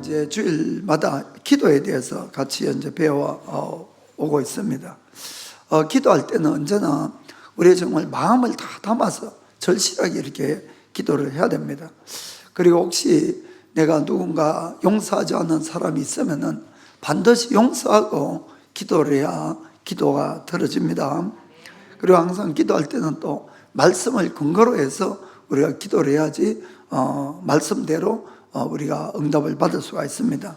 이제 주일마다 기도에 대해서 같이 이제 배워 오고 있습니다. 기도할 때는 언제나 우리의 정말 마음을 다 담아서 절실하게 이렇게 기도를 해야 됩니다. 그리고 혹시 내가 누군가 용서하지 않는 사람이 있으면은 반드시 용서하고 기도를 해야 기도가 들어집니다. 그리고 항상 기도할 때는 또 말씀을 근거로 해서 우리가 기도를 해야지 말씀대로 우리가 응답을 받을 수가 있습니다.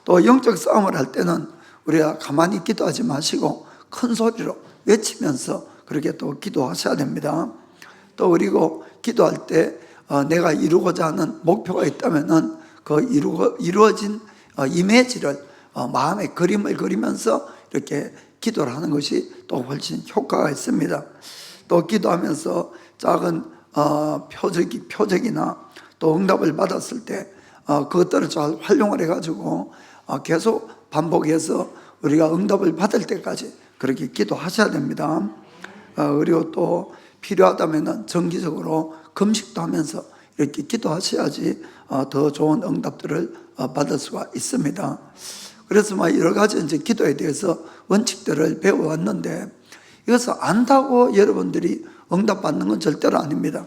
또 영적 싸움을 할 때는 우리가 가만히 기도하지 마시고 큰 소리로 외치면서 그렇게 또 기도하셔야 됩니다. 또 그리고 기도할 때 내가 이루고자 하는 목표가 있다면은 그 이루어진 이미지를 마음에 그림을 그리면서 이렇게 기도를 하는 것이 또 훨씬 효과가 있습니다. 또 기도하면서 작은 표적이나 또 응답을 받았을 때 그것들을 잘 활용을 해가지고 계속 반복해서 우리가 응답을 받을 때까지 그렇게 기도하셔야 됩니다. 그리고 또 필요하다면 정기적으로 금식도 하면서 이렇게 기도하셔야지 더 좋은 응답들을 받을 수가 있습니다. 그래서 여러 가지 이제 기도에 대해서 원칙들을 배워왔는데 이것을 안다고 여러분들이 응답받는 건 절대로 아닙니다.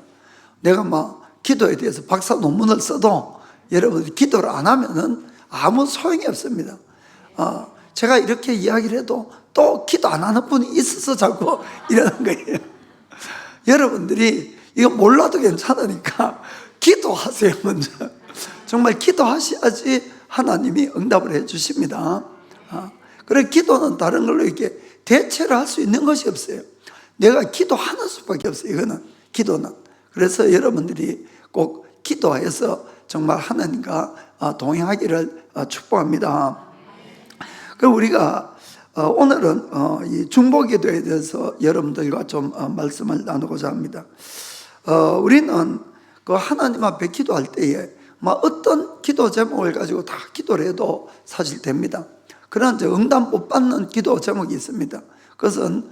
내가 기도에 대해서 박사 논문을 써도 여러분들이 기도를 안 하면은 아무 소용이 없습니다. 제가 이렇게 이야기를 해도 또 기도 안 하는 분이 있어서 자꾸 이러는 거예요. 여러분들이 이거 몰라도 괜찮으니까 기도하세요. 먼저 정말 기도하셔야지 하나님이 응답을 해 주십니다. 그래 기도는 다른 걸로 이렇게 대체를 할 수 있는 것이 없어요. 내가 기도하는 수밖에 없어요. 이거는 기도는. 그래서 여러분들이 꼭 기도해서 정말 하나님과 동행하기를 축복합니다. 그럼 우리가 오늘은 이 중보기도에 대해서 여러분들과 좀 말씀을 나누고자 합니다. 우리는 그 하나님 앞에 기도할 때에 어떤 기도 제목을 가지고 다 기도를 해도 사실 됩니다. 그러나 이제 응답 못 받는 기도 제목이 있습니다. 그것은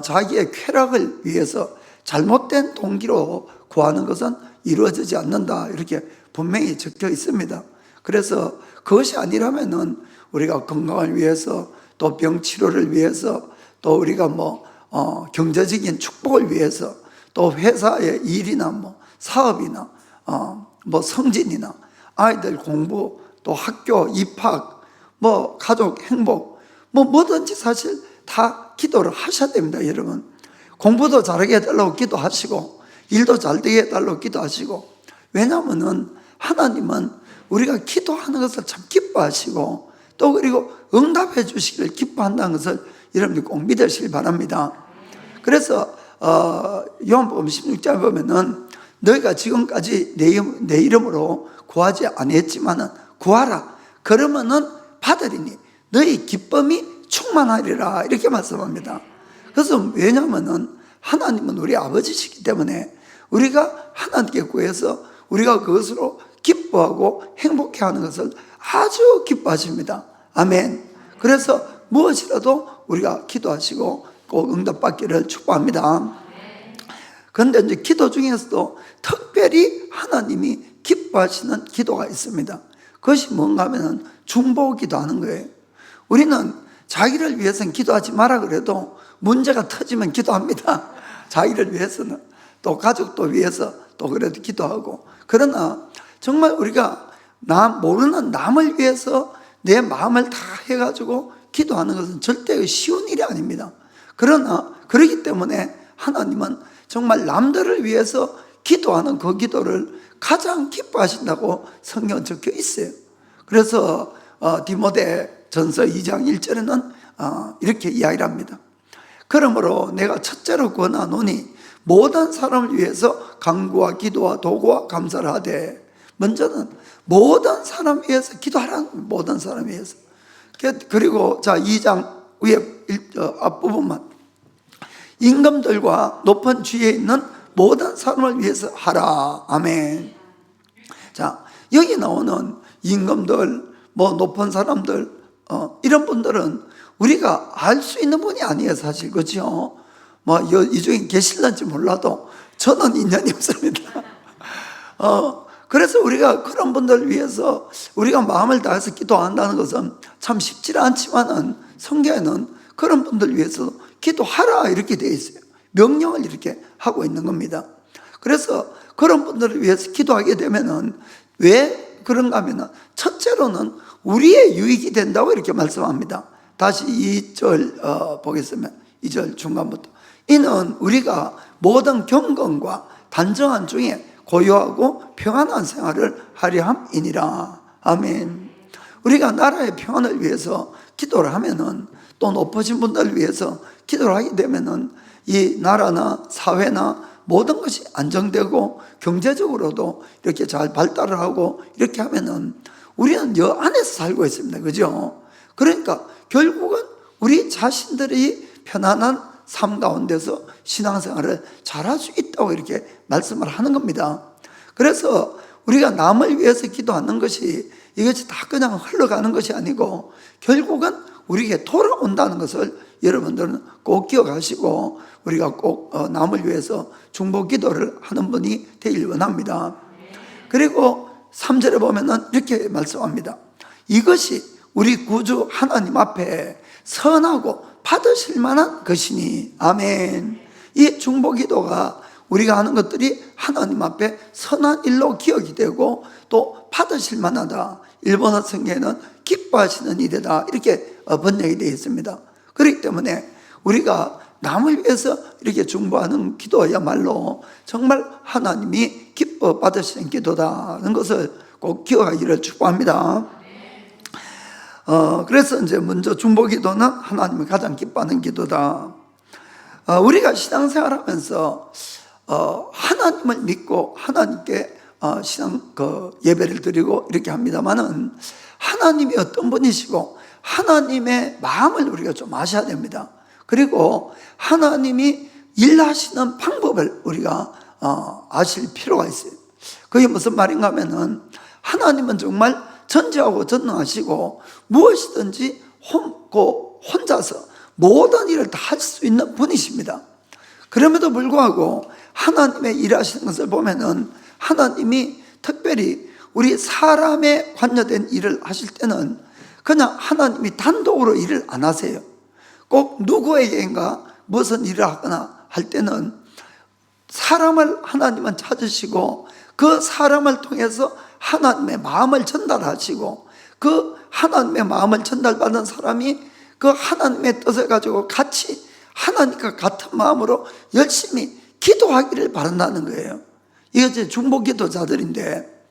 자기의 쾌락을 위해서 잘못된 동기로 구하는 것은 이루어지지 않는다, 이렇게 분명히 적혀 있습니다. 그래서 그것이 아니라면은 우리가 건강을 위해서 또 병치료를 위해서 또 우리가 경제적인 축복을 위해서 또 회사의 일이나 사업이나 성진이나 아이들 공부 또 학교 입학 가족 행복 뭐든지 사실 다 기도를 하셔야 됩니다. 여러분 공부도 잘하게 해달라고 기도하시고 일도 잘 되게 해달라고 기도하시고, 왜냐하면은 하나님은 우리가 기도하는 것을 참 기뻐하시고 또 그리고 응답해 주시기를 기뻐한다는 것을 여러분들 꼭 믿으시길 바랍니다. 그래서 요한복음 16장에 보면은 너희가 지금까지 내 이름으로 구하지 아니했지만은 구하라 그러면은 받으리니 너희 기쁨이 충만하리라, 이렇게 말씀합니다. 그래서 왜냐하면은 하나님은 우리 아버지시기 때문에 우리가 하나님께 구해서 우리가 그것으로 기뻐하고 행복해하는 것을 아주 기뻐하십니다. 아멘. 그래서 무엇이라도 우리가 기도하시고 꼭 응답받기를 축복합니다. 그런데 이제 기도 중에서도 특별히 하나님이 기뻐하시는 기도가 있습니다. 그것이 뭔가 하면은 중보기도 하는 거예요. 우리는 자기를 위해서는 기도하지 마라 그래도 문제가 터지면 기도합니다. 자기를 위해서는 또 가족도 위해서 또 그래도 기도하고, 그러나 정말 우리가 모르는 남을 위해서 내 마음을 다 해가지고 기도하는 것은 절대 쉬운 일이 아닙니다. 그러나 그렇기 때문에 하나님은 정말 남들을 위해서 기도하는 그 기도를 가장 기뻐하신다고 성경에 적혀 있어요. 그래서 디모데 전서 2장 1절에는 이렇게 이야기를 합니다. 그러므로 내가 첫째로 권하노니 모든 사람을 위해서 간구와 기도와 도구와 감사를 하되, 먼저는 모든 사람 위해서 기도하라는 거예요. 모든 사람 위해서. 그리고 2장 위에 앞부분만 임금들과 높은 지위에 있는 모든 사람을 위해서 하라. 아멘. 자, 여기 나오는 임금들, 높은 사람들, 이런 분들은 우리가 알 수 있는 분이 아니에요, 사실. 그렇죠? 이 중에 계실런지 몰라도 저는 인연이 없습니다. 그래서 우리가 그런 분들을 위해서 우리가 마음을 다해서 기도한다는 것은 참 쉽지 않지만은 성경에는 그런 분들을 위해서 기도하라 이렇게 되어 있어요. 명령을 이렇게 하고 있는 겁니다. 그래서 그런 분들을 위해서 기도하게 되면은 왜 그런가 하면은 첫째로는 우리의 유익이 된다고 이렇게 말씀합니다. 다시 2절 보겠습니다. 2절 중간부터. 이는 우리가 모든 경건과 단정한 중에 고요하고 평안한 생활을 하려 함이니라. 아멘. 우리가 나라의 평안을 위해서 기도를 하면은, 또 높으신 분들을 위해서 기도를 하게 되면은 이 나라나 사회나 모든 것이 안정되고 경제적으로도 이렇게 잘 발달을 하고 이렇게 하면은 우리는 여 안에서 살고 있습니다. 그죠? 그러니까 결국은 우리 자신들이 편안한 삶 가운데서 신앙생활을 잘할 수 있다고 이렇게 말씀을 하는 겁니다. 그래서 우리가 남을 위해서 기도하는 것이 이것이 다 그냥 흘러가는 것이 아니고 결국은 우리에게 돌아온다는 것을 여러분들은 꼭 기억하시고 우리가 꼭 남을 위해서 중보 기도를 하는 분이 되길 원합니다. 그리고 3절에 보면은 이렇게 말씀합니다. 이것이 우리 구주 하나님 앞에 선하고 받으실 만한 것이니. 아멘. 이 중보 기도가 우리가 하는 것들이 하나님 앞에 선한 일로 기억이 되고 또 받으실 만하다. 일본어 성경에는 기뻐하시는 일이다 이렇게 번역이 되어 있습니다. 그렇기 때문에 우리가 남을 위해서 이렇게 중보하는 기도야말로 정말 하나님이 기뻐 받으시는 기도다는 것을 꼭 기억하기를 축복합니다. 그래서 이제 먼저 중보 기도는 하나님이 가장 기뻐하는 기도다. 우리가 신앙생활하면서 하나님을 믿고 하나님께 신앙 예배를 드리고 이렇게 합니다만은 하나님이 어떤 분이시고 하나님의 마음을 우리가 좀 아셔야 됩니다. 그리고 하나님이 일하시는 방법을 우리가 아실 필요가 있어요. 그게 무슨 말인가 하면은 하나님은 정말 전지하고 전능하시고 무엇이든지 혼자서 모든 일을 다 할 수 있는 분이십니다. 그럼에도 불구하고 하나님의 일하시는 것을 보면은 하나님이 특별히 우리 사람에 관여된 일을 하실 때는 그냥 하나님이 단독으로 일을 안 하세요. 꼭 누구에게인가 무슨 일을 하거나 할 때는 사람을 하나님은 찾으시고 그 사람을 통해서 하나님의 마음을 전달하시고 그 하나님의 마음을 전달받은 사람이 그 하나님의 뜻을 가지고 같이 하나님과 같은 마음으로 열심히 기도하기를 바란다는 거예요. 이게 이제 중보 기도자들인데,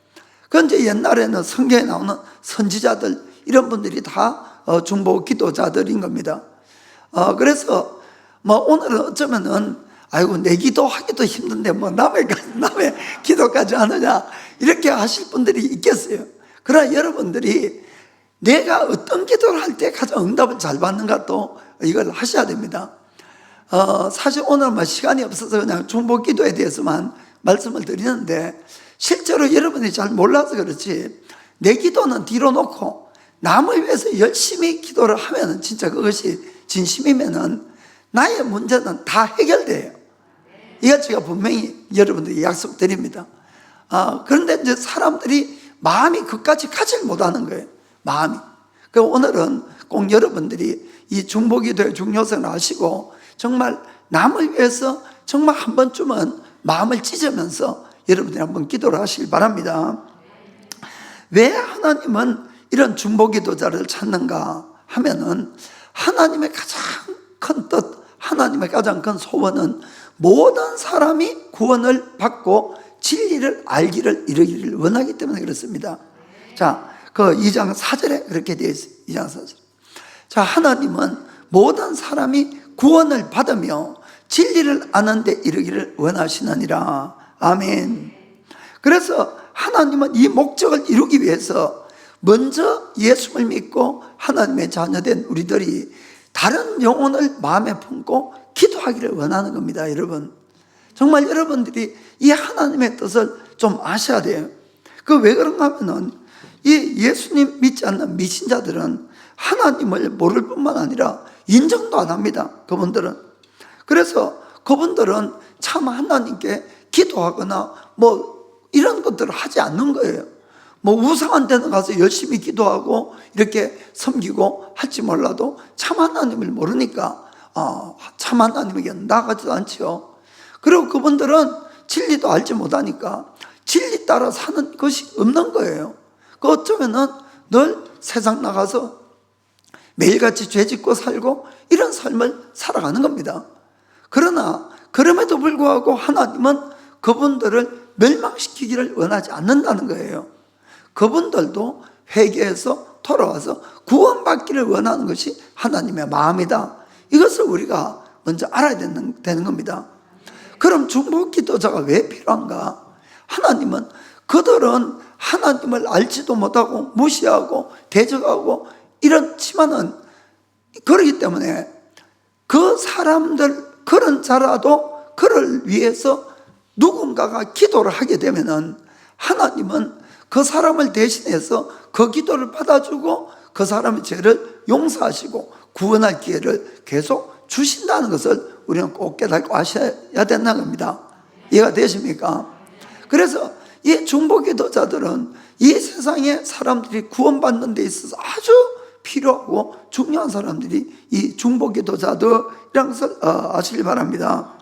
그 이제 옛날에는 성경에 나오는 선지자들 이런 분들이 다 중보 기도자들인 겁니다. 그래서 뭐 오늘은 어쩌면은 아이고 내 기도하기도 힘든데 뭐 남의 기도까지 하느냐 이렇게 하실 분들이 있겠어요. 그러나 여러분들이 내가 어떤 기도를 할 때 가장 응답을 잘 받는가 또 이걸 하셔야 됩니다. 사실 오늘 뭐 시간이 없어서 그냥 중보 기도에 대해서만 말씀을 드리는데, 실제로 여러분이 잘 몰라서 그렇지 내 기도는 뒤로 놓고 남을 위해서 열심히 기도를 하면 진짜 그것이 진심이면은 나의 문제는 다 해결돼요. 이거 제가 분명히 여러분들에게 약속드립니다. 그런데 이제 사람들이 마음이 그까지 가질 못하는 거예요. 마음이. 그래서 오늘은 꼭 여러분들이 이 중보 기도의 중요성을 아시고 정말 남을 위해서 정말 한 번쯤은 마음을 찢으면서 여러분들이 한번 기도를 하시길 바랍니다. 왜 하나님은 이런 중보 기도자를 찾는가 하면은 하나님의 가장 큰 뜻, 하나님의 가장 큰 소원은 모든 사람이 구원을 받고 진리를 알기를 이루기를 원하기 때문에 그렇습니다. 자, 그 2장 4절에 그렇게 되어 있어요. 2장 4절. 자, 하나님은 모든 사람이 구원을 받으며 진리를 아는 데 이르기를 원하시느니라. 아멘. 그래서 하나님은 이 목적을 이루기 위해서 먼저 예수를 믿고 하나님의 자녀된 우리들이 다른 영혼을 마음에 품고 기도하기를 원하는 겁니다. 여러분, 정말 여러분들이 이 하나님의 뜻을 좀 아셔야 돼요. 그 왜 그런가 하면은 이 예수님 믿지 않는 미신자들은 하나님을 모를 뿐만 아니라 인정도 안 합니다. 그분들은. 그래서 그분들은 참 하나님께 기도하거나 뭐 이런 것들을 하지 않는 거예요. 뭐 우상한테는 가서 열심히 기도하고 이렇게 섬기고 할지 몰라도 참 하나님을 모르니까 참 하나님에게 나아가지도 않지요. 그리고 그분들은 진리도 알지 못하니까 진리 따라 사는 것이 없는 거예요. 그 어쩌면은 늘 세상 나가서 매일같이 죄짓고 살고 이런 삶을 살아가는 겁니다. 그러나 그럼에도 불구하고 하나님은 그분들을 멸망시키기를 원하지 않는다는 거예요. 그분들도 회개해서 돌아와서 구원받기를 원하는 것이 하나님의 마음이다. 이것을 우리가 먼저 알아야 되는 겁니다. 그럼 중보기도자가 왜 필요한가? 하나님은 그들은 하나님을 알지도 못하고 무시하고 대적하고 이렇지만은 그러기 때문에 그 사람들 그런 자라도 그를 위해서 누군가가 기도를 하게 되면은 하나님은 그 사람을 대신해서 그 기도를 받아주고 그 사람의 죄를 용서하시고 구원할 기회를 계속 주신다는 것을 우리는 꼭 깨닫고 아셔야 된다는 겁니다. 이해가 되십니까? 그래서 이 중보기도자들은 이 세상에 사람들이 구원받는 데 있어서 아주 필요하고 중요한 사람들이 이 중보기도자들이라는 것을 아시기 바랍니다.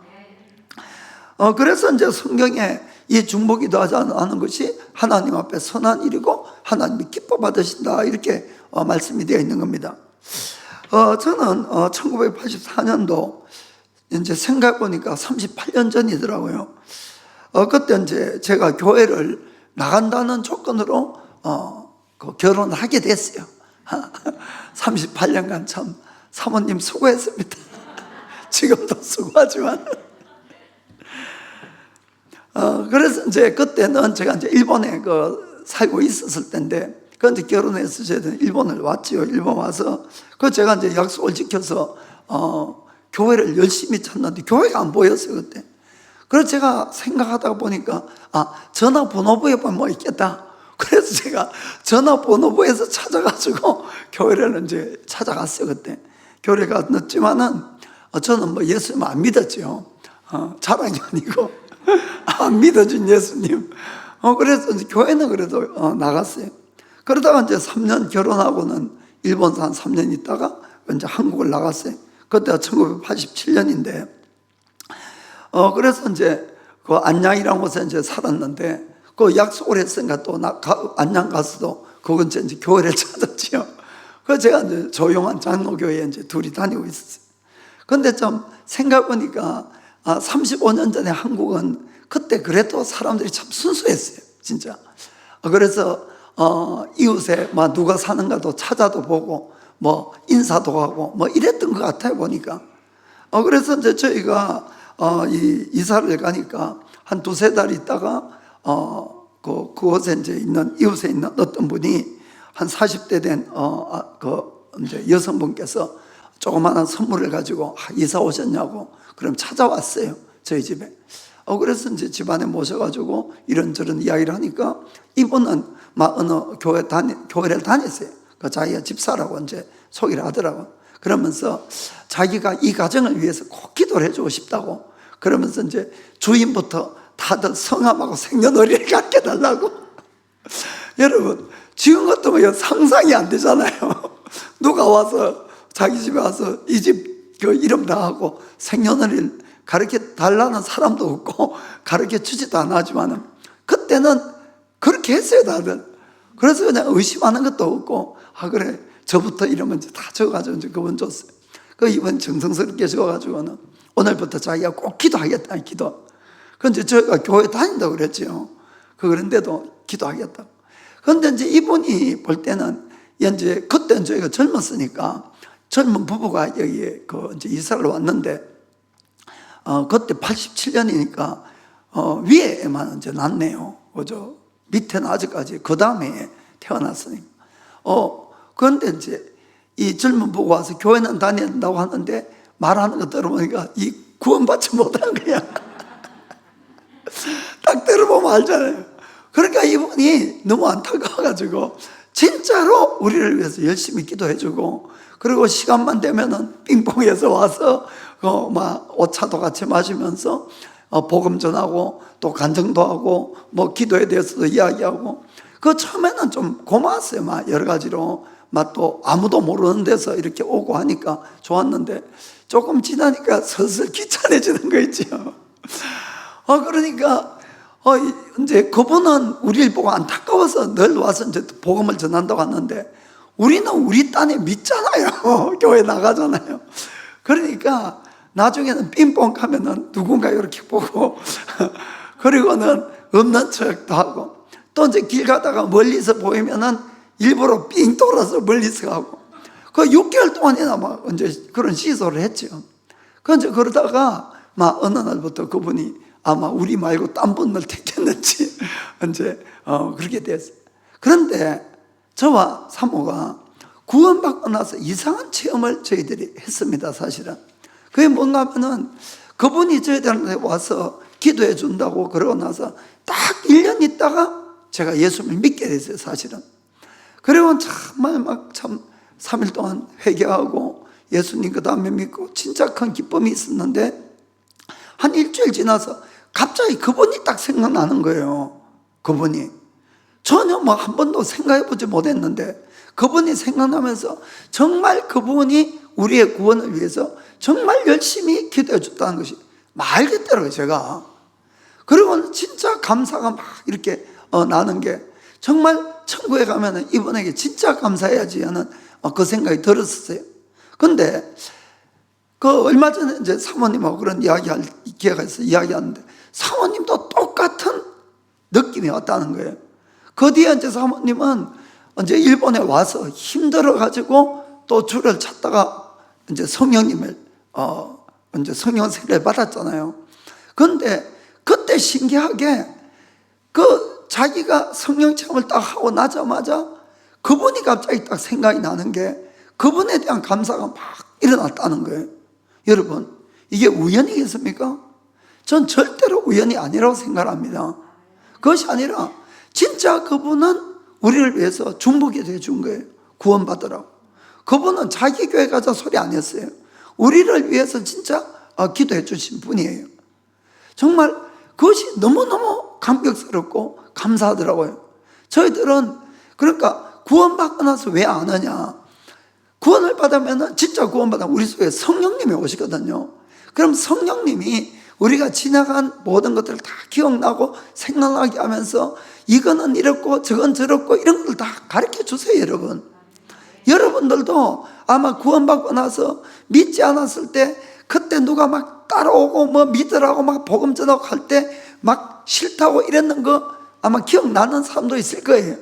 그래서 이제 성경에 이 중보기도하는 것이 하나님 앞에 선한 일이고 하나님이 기뻐 받으신다 이렇게 말씀이 되어 있는 겁니다. 저는 1984년도 이제 생각해 보니까 38년 전이더라고요. 그때 이제 제가 교회를 나간다는 조건으로 결혼을 하게 됐어요. 38년간 참 사모님 수고했습니다. 지금도 수고하지만. 그래서 이제 그때는 제가 이제 일본에 살고 있었을 때인데, 그런데 결혼해서 저는 일본을 왔지요. 일본 와서 제가 이제 약속을 지켜서 교회를 열심히 찾는데 교회가 안 보였어요 그때. 그래서 제가 생각하다 보니까 전화번호부에 뭐 있겠다. 그래서 제가 전화번호부에서 찾아가지고 교회를 이제 찾아갔어요 그때. 교회가 늦지만은 저는 뭐 예수님 안 믿었죠. 자랑이 아니고 안 믿어준 예수님. 그래서 이제 교회는 그래도 나갔어요. 그러다가 이제 3년 결혼하고는 일본에서 한 3년 있다가 이제 한국을 나갔어요. 그때가 1987년인데, 그래서 이제 그 안양이라는 곳에 이제 살았는데, 그 약속을 했으니까 또 안양 가서도 그 근처에 이제 교회를 찾았지요. 그래서 제가 이제 조용한 장로교회에 이제 둘이 다니고 있었어요. 근데 좀 생각해보니까 35년 전에 한국은 그때 그래도 사람들이 참 순수했어요, 진짜. 그래서 이웃에 누가 사는가도 찾아도 보고 뭐 인사도 하고 뭐 이랬던 것 같아요 보니까. 그래서 이제 저희가 이사를 가니까 한 두세 달 있다가 그곳에 이제 있는 이웃에 있는 어떤 분이 한 40대 된 이제 여성분께서 조그마한 선물을 가지고 이사 오셨냐고 그럼 찾아왔어요 저희 집에. 그래서 이제 집안에 모셔가지고 이런저런 이야기를 하니까 이분은 어느 교회를 다녔어요. 자기가 집사라고 이제 소개를 하더라고. 그러면서 자기가 이 가정을 위해서 꼭 기도를 해주고 싶다고. 그러면서 이제 주인부터 다들 성함하고 생년월일을 갖게 달라고. 여러분, 지금 같으면 상상이 안 되잖아요. 누가 와서 자기 집에 와서 이 집 이름 다 하고 생년월일 가르쳐 달라는 사람도 없고 가르쳐 주지도 않았지만은 그때는 그렇게 했어요 다들. 그래서 그냥 의심하는 것도 없고 그래 저부터 이러면 이제 다 적어가지고 이제 그분 줬어요. 이분 정성스럽게 적어가지고는 오늘부터 자기가 꼭 기도하겠다 기도. 근데 저희가 교회 다닌다고 그랬죠. 그런데도 기도하겠다고. 그런데 이제 이분이 볼 때는 이제 그때는 저희가 젊었으니까 젊은 부부가 여기에 이제 이사를 왔는데 그때 87년이니까 위에만 이제 났네요. 그죠? 밑에는 아직까지 그 다음에 태어났으니까. 그런데 이제 이 젊은 부부가 와서 교회는 다닌다고 하는데 말하는 거 들어보니까 이 구원받지 못한 거야. 딱 들어보면 알잖아요. 그러니까 이분이 너무 안타까워가지고 진짜로 우리를 위해서 열심히 기도해주고 그리고 시간만 되면은 빙봉에서 와서 오차도 같이 마시면서 복음 전하고 또 간증도 하고 뭐 기도에 대해서도 이야기하고 그 처음에는 좀 고마웠어요. 막 여러 가지로 막 또 아무도 모르는 데서 이렇게 오고 하니까 좋았는데 조금 지나니까 슬슬 귀찮아지는 거 있죠. 그러니까 이제 그분은 우리를 보고 안타까워서 늘 와서 이제 복음을 전한다고 하는데 우리는 우리 딴에 믿잖아요. 교회 나가잖아요. 그러니까 나중에는 삥뽕 하면은 누군가 이렇게 보고 그리고는 없는 척도 하고 또 이제 길 가다가 멀리서 보이면은 일부러 삥 돌아서 멀리서 가고 그 6개월 동안이나 막 이제 그런 시소를 했죠. 그 이제 그러다가 막 어느 날부터 그분이 아마 우리 말고 딴 분을 택했는지 이제 그렇게 됐어요. 그런데 저와 사모가 구원받고 나서 이상한 체험을 저희들이 했습니다. 사실은 그게 뭔가 하면은 그분이 저희들한테 와서 기도해 준다고 그러고 나서 딱 1년 있다가 제가 예수를 믿게 됐어요. 사실은 그리고 정말 막 참 3일 동안 회개하고 예수님 그 다음에 믿고 진짜 큰 기쁨이 있었는데 한 일주일 지나서 갑자기 그분이 딱 생각나는 거예요. 그분이 전혀 뭐 한 번도 생각해 보지 못했는데 그분이 생각나면서 정말 그분이 우리의 구원을 위해서 정말 열심히 기도해 줬다는 것이 말 그대로요. 제가 그리고 진짜 감사가 막 이렇게 나는 게 정말 천국에 가면은 이분에게 진짜 감사해야지 하는 그 생각이 들었어요. 근데 그 얼마 전에 이제 사모님하고 그런 이야기할 기회가 있어서 이야기하는데 사모님도 똑같은 느낌이 왔다는 거예요. 그 뒤에 이제 사모님은 이제 일본에 와서 힘들어가지고 또 주를 찾다가 이제 성령님을 이제 성령 세례를 받았잖아요. 그런데 그때 신기하게 그 자기가 성령 체험을 딱 하고 나자마자 그분이 갑자기 딱 생각이 나는 게 그분에 대한 감사가 막 일어났다는 거예요. 여러분 이게 우연이겠습니까? 전 절대로 우연이 아니라고 생각합니다. 그것이 아니라 진짜 그분은 우리를 위해서 중보기도 해준 거예요. 구원받으라고. 그분은 자기 교회 가자 소리 안 했어요. 우리를 위해서 진짜 기도해 주신 분이에요. 정말 그것이 너무너무 감격스럽고 감사하더라고요. 저희들은 그러니까 구원받고 나서 왜 안 하냐. 구원을 받으면 진짜 구원받으면 우리 속에 성령님이 오시거든요. 그럼 성령님이 우리가 지나간 모든 것들을 다 기억나고 생각나게 하면서 이거는 이렇고 저건 저렇고 이런 걸 다 가르쳐 주세요. 여러분 여러분들도 아마 구원받고 나서 믿지 않았을 때 그때 누가 막 따라오고 뭐 믿으라고 막 복음 전하고 할 때 막 싫다고 이랬는 거 아마 기억나는 사람도 있을 거예요.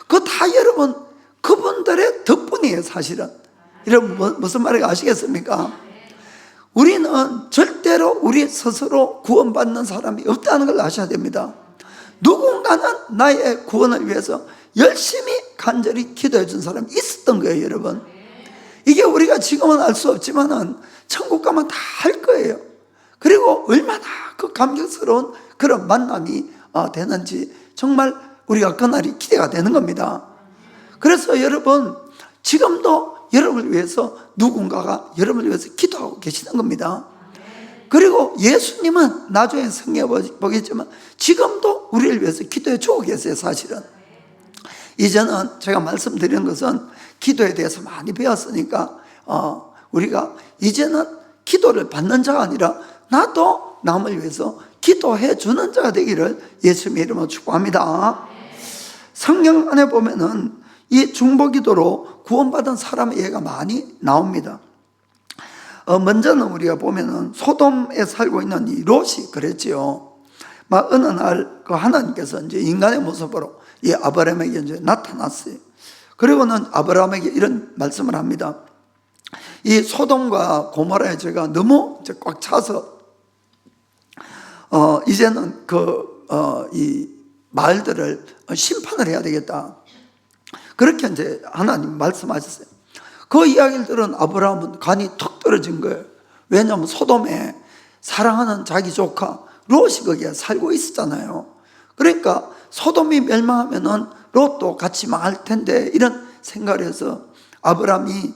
그거 다 여러분 그분들의 덕분이에요. 사실은 여러분 무슨 말인지 아시겠습니까? 우리는 절대로 우리 스스로 구원받는 사람이 없다는 걸 아셔야 됩니다. 누군가는 나의 구원을 위해서 열심히 간절히 기도해 준 사람이 있었던 거예요. 여러분 이게 우리가 지금은 알 수 없지만은 천국 가면 다 할 거예요. 그리고 얼마나 그 감격스러운 그런 만남이 되는지 정말 우리가 그날이 기대가 되는 겁니다. 그래서 여러분 지금도 여러분을 위해서 누군가가 여러분을 위해서 기도하고 계시는 겁니다. 그리고 예수님은 나중에 성경에 보겠지만 지금도 우리를 위해서 기도해 주고 계세요. 사실은 이제는 제가 말씀드리는 것은 기도에 대해서 많이 배웠으니까 우리가 이제는 기도를 받는 자가 아니라 나도 남을 위해서 기도해 주는 자가 되기를 예수님의 이름으로 축복합니다. 성경 안에 보면은 이 중보기도로 구원받은 사람의 예가 많이 나옵니다. 먼저는 우리가 보면은 소돔에 살고 있는 이 롯이 그랬지요. 막 어느 날 그 하나님께서 이제 인간의 모습으로 이 아브라함에게 이제 나타났어요. 그리고는 아브라함에게 이런 말씀을 합니다. 이 소돔과 고모라의 죄가 너무 이제 꽉 차서 이제는 이 마을들을 심판을 해야 되겠다. 그렇게 이제 하나님 말씀하셨어요. 그 이야기를 들은 아브라함은 간이 턱 떨어진 거예요. 왜냐하면 소돔에 사랑하는 자기 조카 롯이 거기에 살고 있었잖아요. 그러니까 소돔이 멸망하면은 롯도 같이 망할 텐데 이런 생각을 해서 아브라함이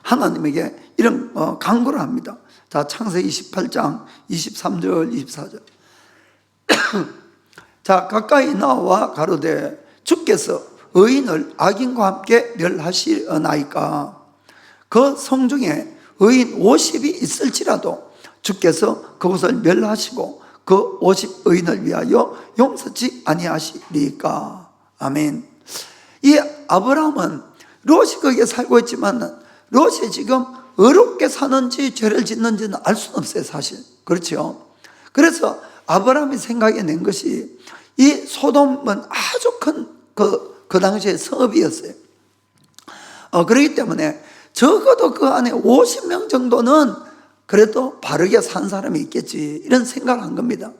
하나님에게 이런 간구를 합니다. 자, 창세기 28장 23절 24절. 자, 가까이 나와 가로되 주께서 의인을 악인과 함께 멸하시나이까. 그 성중에 의인 50이 있을지라도 주께서 그곳을 멸하시고 그 50 의인을 위하여 용서치 아니하시리까. 아멘. 이 아브라함은 롯이 거기에 살고 있지만 롯이 지금 의롭게 사는지 죄를 짓는지는 알 수는 없어요, 사실. 그렇죠? 그래서 아브라함이 생각해낸 것이 이 소돔은 아주 큰 그 당시에 성읍이었어요. 그렇기 때문에 적어도 그 안에 50명 정도는 그래도 바르게 산 사람이 있겠지, 이런 생각을 한 겁니다.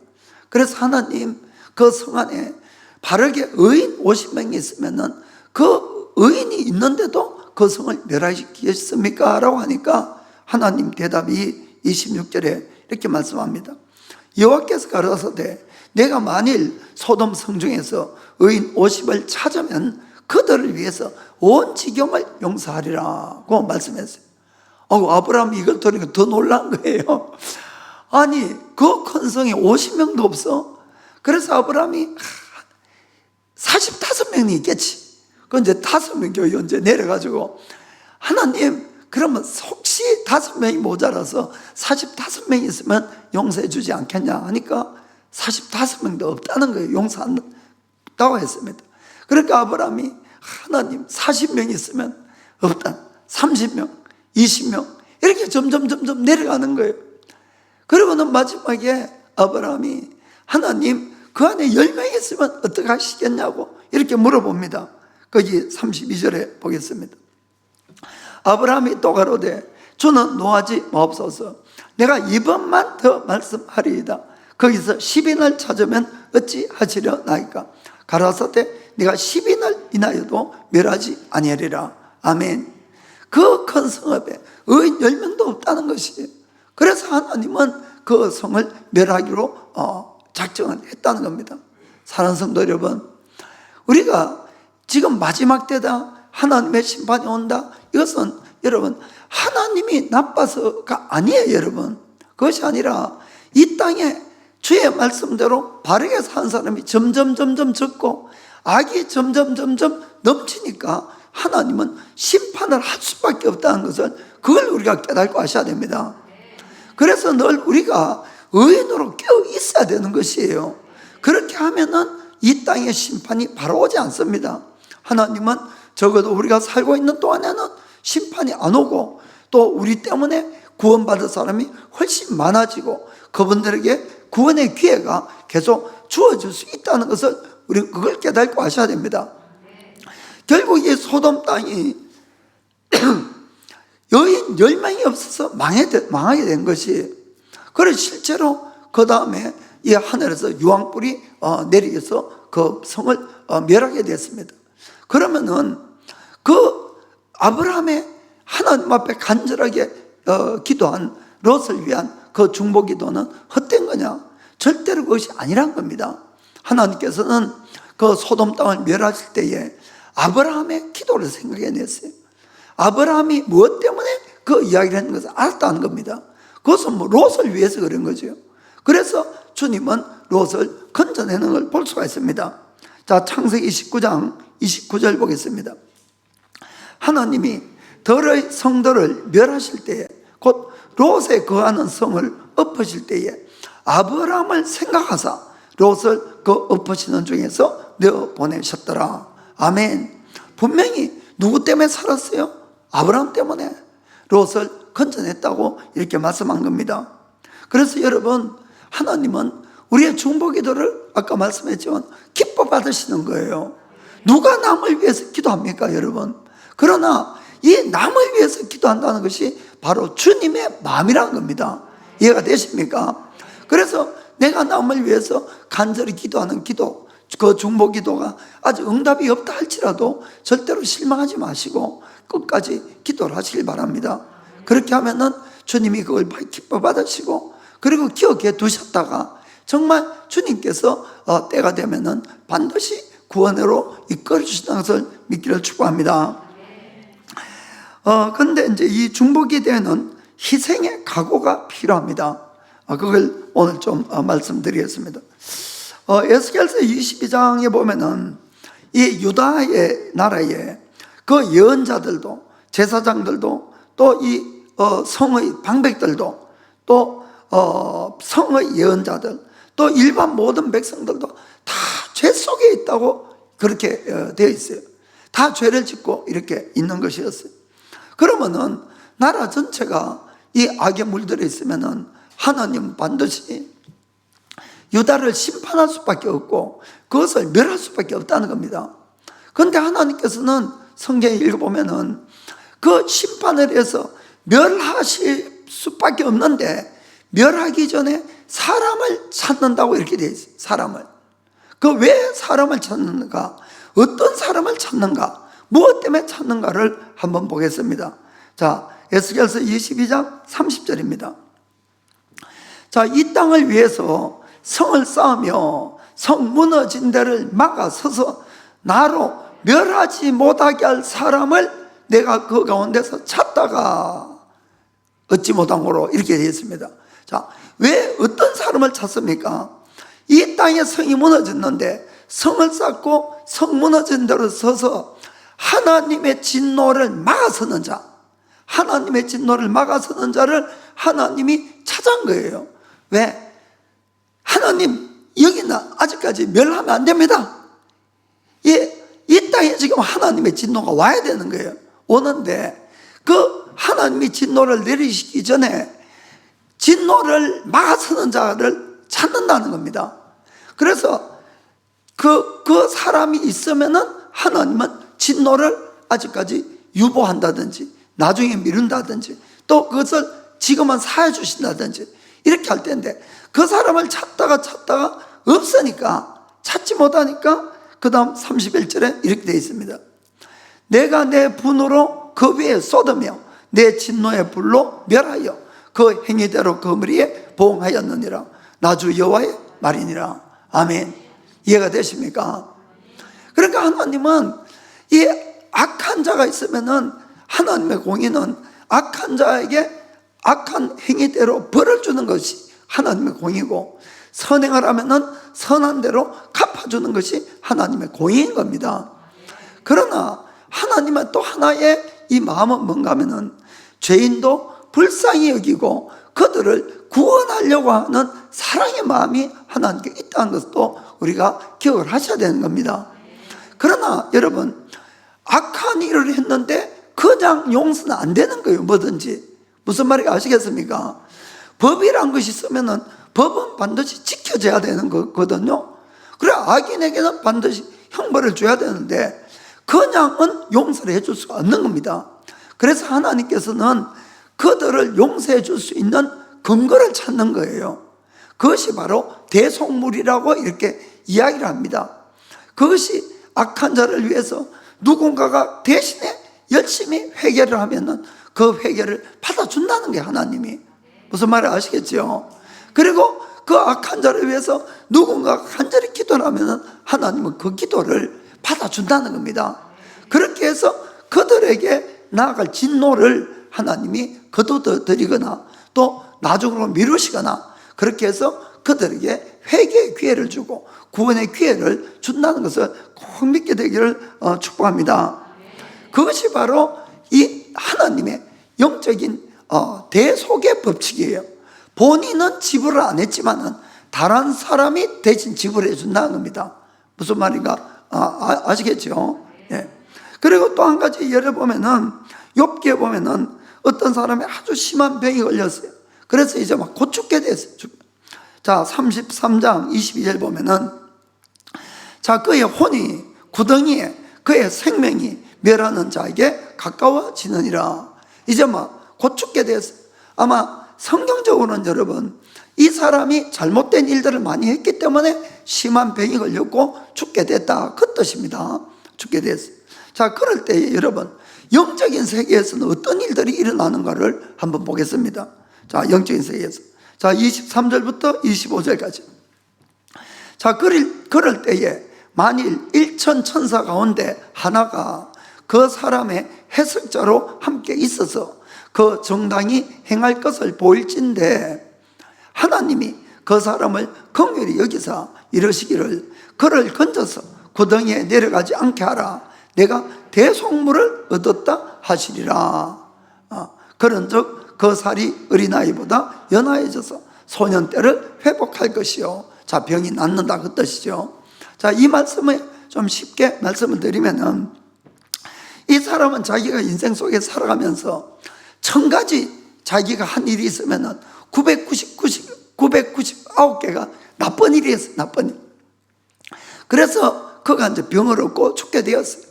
그래서 하나님 그 성 안에 바르게 의인 50명이 있으면은 그 의인이 있는데도 그 성을 멸하시겠습니까? 라고 하니까 하나님 대답이 26절에 이렇게 말씀합니다. 여호와께서 가라사대 내가 만일 소돔 성중에서 의인 50을 찾으면 그들을 위해서 온 지경을 용서하리라고 말씀했어요. 아브라함이 이걸 들으니까 더 놀란 거예요. 아니, 그 큰 성에 50명도 없어? 그래서 아브라함이 45명이 있겠지. 그 이제 5명 교회 이제 내려가지고, 하나님, 그러면 혹시 5명이 모자라서 45명이 있으면 용서해 주지 않겠냐 하니까 45명도 없다는 거예요. 용서한다고 했습니다. 그러니까 아브라함이 하나님 40명 있으면 없다, 30명, 20명 이렇게 점점 내려가는 거예요. 그러고는 마지막에 아브라함이 하나님 그 안에 10명 있으면 어떻게 하시겠냐고 이렇게 물어봅니다. 거기 32절에 보겠습니다. 아브라함이 또 가로되 주는 노하지 마옵소서. 내가 이번만 더 말씀하리이다. 거기서 10인을 찾으면 어찌 하시려나이까. 가라사대 내가 10인을 인하여도 멸하지 아니하리라. 아멘. 그 큰 성읍에 의인 10명도 없다는 것이에요. 그래서 하나님은 그 성을 멸하기로 작정을 했다는 겁니다. 사랑하는 성도 여러분, 우리가 지금 마지막 때다, 하나님의 심판이 온다, 이것은 여러분 하나님이 나빠서가 아니에요. 여러분, 그것이 아니라 이 땅에 주의 말씀대로 바르게 사는 사람이 점점 적고 악이 점점 넘치니까 하나님은 심판을 할 수밖에 없다는 것을, 그걸 우리가 깨닫고 하셔야 됩니다. 그래서 늘 우리가 의인으로 깨어 있어야 되는 것이에요. 그렇게 하면은 이 땅의 심판이 바로 오지 않습니다. 하나님은 적어도 우리가 살고 있는 동안에는 심판이 안 오고, 또 우리 때문에 구원받을 사람이 훨씬 많아지고 그분들에게 구원의 기회가 계속 주어질 수 있다는 것을 우리는 그걸 깨닫고 하셔야 됩니다. 결국 이 소돔 땅이 여인 10명이 없어서 망하게 된 것이, 그래서 실제로 그 다음에 이 하늘에서 유황불이 내리면서 그 성을 멸하게 됐습니다. 그러면은 그 아브라함의 하나님 앞에 간절하게 기도한 롯을 위한 그 중보 기도는 헛된 거냐? 절대로 그것이 아니란 겁니다. 하나님께서는 그 소돔 땅을 멸하실 때에 아브라함의 기도를 생각해냈어요. 아브라함이 무엇 때문에 그 이야기를 했는 것을 알았다는 겁니다. 그것은 롯을 위해서 그런 거죠. 그래서 주님은 롯을 건져내는 걸 볼 수가 있습니다. 자, 창세기 29장 29절 보겠습니다. 하나님이 들의 성들을 멸하실 때에, 곧 롯에 거하는 성을 엎으실 때에 아브라함을 생각하사 롯을 그 엎으시는 중에서 내어보내셨더라. 아멘. 분명히 누구 때문에 살았어요? 아브라함 때문에 롯을 건져냈다고 이렇게 말씀한 겁니다. 그래서 여러분, 하나님은 우리의 중보기도를 아까 말씀했지만 기뻐 받으시는 거예요. 누가 남을 위해서 기도합니까, 여러분? 그러나 이 남을 위해서 기도한다는 것이 바로 주님의 마음이라는 겁니다. 이해가 되십니까? 그래서 내가 남을 위해서 간절히 기도하는 기도, 그 중보 기도가 아직 응답이 없다 할지라도 절대로 실망하지 마시고 끝까지 기도를 하시길 바랍니다. 그렇게 하면은 주님이 그걸 기뻐 받으시고, 그리고 기억해 두셨다가 정말 주님께서 때가 되면은 반드시 구원으로 이끌어 주신다는 것을 믿기를 축복합니다. 근데 이제 이 중보 기도에는 희생의 각오가 필요합니다. 그걸 오늘 좀 말씀드리겠습니다. 에스겔서 22장에 보면은 이 유다의 나라에 그 예언자들도, 제사장들도, 또 이 성의 방백들도, 또 성의 예언자들, 또 일반 모든 백성들도 다 죄 속에 있다고 그렇게 되어 있어요. 다 죄를 짓고 이렇게 있는 것이었어요. 그러면은 나라 전체가 이 악에 물들어 있으면은 하나님 반드시 유다를 심판할 수밖에 없고 그것을 멸할 수밖에 없다는 겁니다. 그런데 하나님께서는 성경에 읽어보면은 그 심판을 해서 멸하실 수밖에 없는데 멸하기 전에 사람을 찾는다고 이렇게 되어 있어요. 사람을. 그 왜 사람을 찾는가? 어떤 사람을 찾는가? 무엇 때문에 찾는가를 한번 보겠습니다. 자, 에스겔서 22장 30절입니다. 자, 이 땅을 위해서 성을 쌓으며 성 무너진 데를 막아서서 나로 멸하지 못하게 할 사람을 내가 그 가운데서 찾다가 얻지 못한 거로 이렇게 되어 있습니다. 자, 왜 어떤 사람을 찾습니까? 이 땅에 성이 무너졌는데 성을 쌓고 성 무너진 데로 서서 하나님의 진노를 막아서는 자, 하나님의 진노를 막아서는 자를 하나님이 찾은 거예요. 왜? 하나님, 여기는 아직까지 멸하면 안 됩니다. 이 땅에 지금 하나님의 진노가 와야 되는 거예요. 오는데 그 하나님이 진노를 내리시기 전에 진노를 막아서는 자를 찾는다는 겁니다. 그래서 그 사람이 있으면은 하나님은 진노를 아직까지 유보한다든지 나중에 미룬다든지 또 그것을 지금은 사해 주신다든지 이렇게 할 텐데 그 사람을 찾다가 없으니까 찾지 못하니까 그 다음 31절에 이렇게 되어 있습니다. 내가 내 분으로 그 위에 쏟으며 내 진노의 불로 멸하여 그 행위대로 그 머리에 보응하였느니라. 나 주 여호와의 말이니라. 아멘. 이해가 되십니까? 그러니까 하나님은 이 악한 자가 있으면은 하나님의 공의는 악한 자에게 악한 행위대로 벌을 주는 것이 하나님의 공의고 선행을 하면은 선한 대로 갚아주는 것이 하나님의 공의인 겁니다. 그러나 하나님은 또 하나의 이 마음은 뭔가 하면은 죄인도 불쌍히 여기고 그들을 구원하려고 하는 사랑의 마음이 하나님께 있다는 것도 우리가 기억을 하셔야 되는 겁니다. 그러나 여러분, 악한 일을 했는데 그냥 용서는 안 되는 거예요. 뭐든지. 무슨 말인지 아시겠습니까? 법이란 것이 있으면은 법은 반드시 지켜져야 되는 거거든요. 그래, 악인에게는 반드시 형벌을 줘야 되는데 그냥은 용서를 해줄 수가 없는 겁니다. 그래서 하나님께서는 그들을 용서해 줄 수 있는 근거를 찾는 거예요. 그것이 바로 대속물이라고 이렇게 이야기를 합니다. 그것이 악한 자를 위해서 누군가가 대신에 열심히 회개를 하면은 그 회개를 받아준다는 게 하나님이. 무슨 말인지 아시겠죠? 그리고 그 악한 자를 위해서 누군가가 간절히 기도를 하면은 하나님은 그 기도를 받아준다는 겁니다. 그렇게 해서 그들에게 나아갈 진노를 하나님이 거둬들이거나 또 나중으로 미루시거나 그렇게 해서 그들에게 회개의 기회를 주고 구원의 기회를 준다는 것을 꼭 믿게 되기를 축복합니다. 그것이 바로 이 하나님의 영적인 대속의 법칙이에요. 본인은 지불을 안 했지만은 다른 사람이 대신 지불해 준다는 겁니다. 무슨 말인가 아시겠죠? 예. 그리고 또 한 가지 예를 보면은 욥기에 보면은 어떤 사람이 아주 심한 병이 걸렸어요. 그래서 이제 막 곧 죽게 됐어요. 자, 33장 22절 보면은 자, 그의 혼이 구덩이에 그의 생명이 멸하는 자에게 가까워지느니라. 이제 막 곧 죽게 됐어요. 아마 성경적으로는 여러분 이 사람이 잘못된 일들을 많이 했기 때문에 심한 병이 걸렸고 죽게 됐다 그 뜻입니다. 죽게 됐어요. 자, 그럴 때 여러분 영적인 세계에서는 어떤 일들이 일어나는가를 한번 보겠습니다. 자, 영적인 세계에서 자 23절부터 25절까지 자, 그럴 때에 만일 1천 천사 가운데 하나가 그 사람의 해석자로 함께 있어서 그 정당이 행할 것을 보일진데 하나님이 그 사람을 긍휼히 여기사 이르시기를 그를 건져서 구덩이에 내려가지 않게 하라. 내가 대속물을 얻었다 하시리라. 그런즉 그 살이 어린아이보다 연하여져서 소년 때를 회복할 것이요. 자, 병이 낫는다 그 뜻이죠. 자, 이 말씀을 좀 쉽게 말씀을 드리면은 이 사람은 자기가 인생 속에 살아가면서 1000가지 자기가 한 일이 있으면은 999개가 나쁜 일이었어요. 나쁜 일. 그래서 그가 이제 병을 얻고 죽게 되었어요.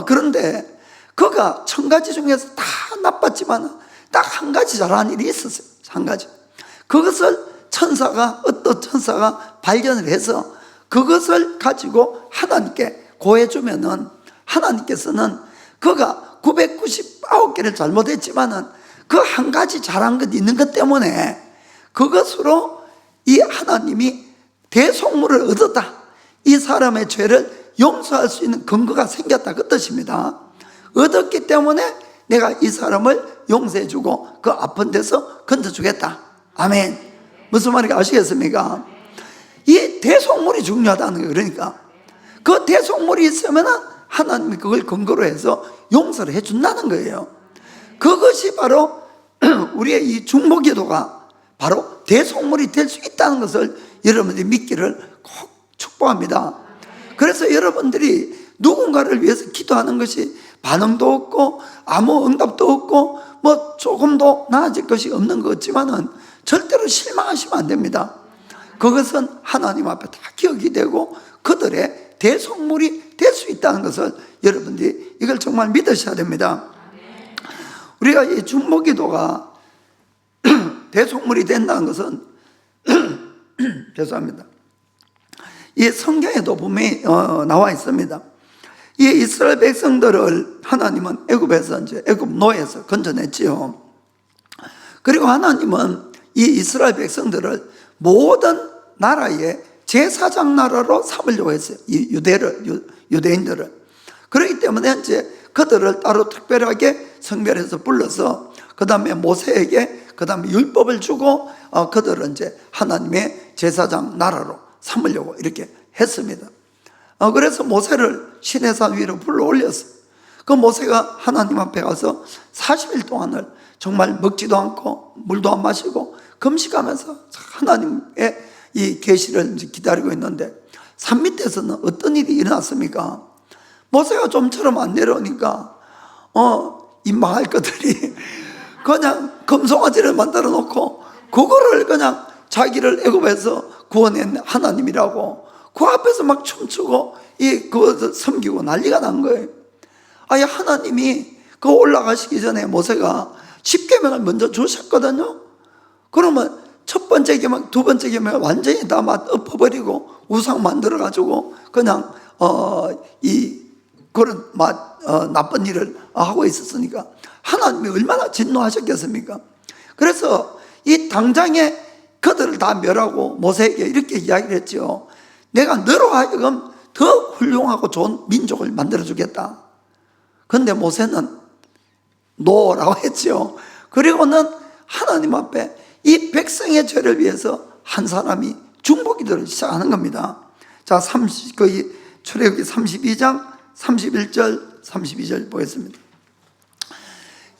그런데 그가 1000가지 중에서 다 나빴지만 딱 한 가지 잘한 일이 있었어요. 한 가지. 그것을 어떤 천사가 발견을 해서 그것을 가지고 하나님께 고해주면은 하나님께서는 그가 999개를 잘못했지만은 그 한 가지 잘한 것 있는 것 때문에 그것으로 이 하나님이 대속물을 얻었다. 이 사람의 죄를 용서할 수 있는 근거가 생겼다 그 뜻입니다. 얻었기 때문에 내가 이 사람을 용서해주고 그 아픈 데서 건져주겠다. 아멘. 무슨 말인지 아시겠습니까? 이 대속물이 중요하다는 거예요. 그러니까 그 대속물이 있으면 하나님이 그걸 근거로 해서 용서를 해준다는 거예요. 그것이 바로 우리의 이 중보기도가 바로 대속물이 될 수 있다는 것을 여러분들이 믿기를 꼭 축복합니다. 그래서 여러분들이 누군가를 위해서 기도하는 것이 반응도 없고 아무 응답도 없고 뭐 조금도 나아질 것이 없는 것 같지만은 절대로 실망하시면 안 됩니다. 그것은 하나님 앞에 다 기억이 되고 그들의 대속물이 될 수 있다는 것을 여러분들이 이걸 정말 믿으셔야 됩니다. 우리가 이 중보기도가 대속물이 된다는 것은 죄송합니다. 이 성경에도 분명히 나와 있습니다. 이 이스라엘 백성들을 하나님은 애굽에서 이제 애굽 노예에서 건져냈지요. 그리고 하나님은 이 이스라엘 백성들을 모든 나라의 제사장 나라로 삼으려고 했어요. 이 유대인들을. 그렇기 때문에 이제 그들을 따로 특별하게 성별해서 불러서 그 다음에 모세에게 그 다음에 율법을 주고 그들은 이제 하나님의 제사장 나라로 삼으려고 이렇게 했습니다. 그래서 모세를 시내산 위로 불러 올렸어요. 그 모세가 하나님 앞에 가서 40일 동안을 정말 먹지도 않고 물도 안 마시고 금식하면서 하나님의 이 계시를 기다리고 있는데 산 밑에서는 어떤 일이 일어났습니까? 모세가 좀처럼 안 내려오니까 이 망할 것들이 그냥 금송아지를 만들어 놓고 그거를 그냥 자기를 애굽에서 구원한 하나님이라고 그 앞에서 막 춤추고 그것을 섬기고 난리가 난 거예요. 아예 하나님이 그 올라가시기 전에 모세가 10계명을 먼저 주셨거든요. 그러면 첫 번째 계명, 두 번째 계명을 완전히 다 엎어버리고 우상 만들어가지고 그냥 그런 나쁜 일을 하고 있었으니까 하나님이 얼마나 진노하셨겠습니까? 그래서 이 당장에 그들을 다 멸하고 모세에게 이렇게 이야기를 했죠. 내가 너로 하여금 더 훌륭하고 좋은 민족을 만들어주겠다. 그런데 모세는 노라고 했죠. 그리고는 하나님 앞에 이 백성의 죄를 위해서 한 사람이 중보기도를 시작하는 겁니다. 자, 출애굽기 32장 31절 32절 보겠습니다.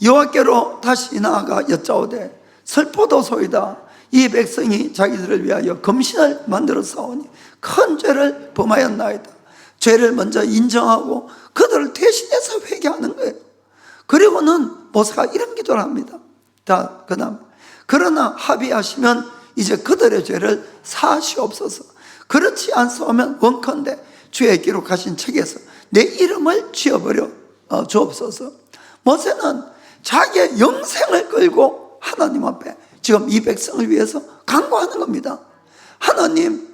여호와께로 다시 나아가 여짜오되 슬프도소이다. 이 백성이 자기들을 위하여 검신을 만들어 싸우니 큰 죄를 범하였나이다. 죄를 먼저 인정하고 그들을 대신해서 회개하는 거예요. 그리고는 모세가 이런 기도를 합니다. 자, 그 다음 그러나 합의하시면 이제 그들의 죄를 사하시옵소서. 그렇지 않사오면 원컨대 주의 기록하신 책에서 내 이름을 지어버려 주옵소서. 모세는 자기의 영생을 걸고 하나님 앞에 지금 이 백성을 위해서 간구하는 겁니다. 하나님,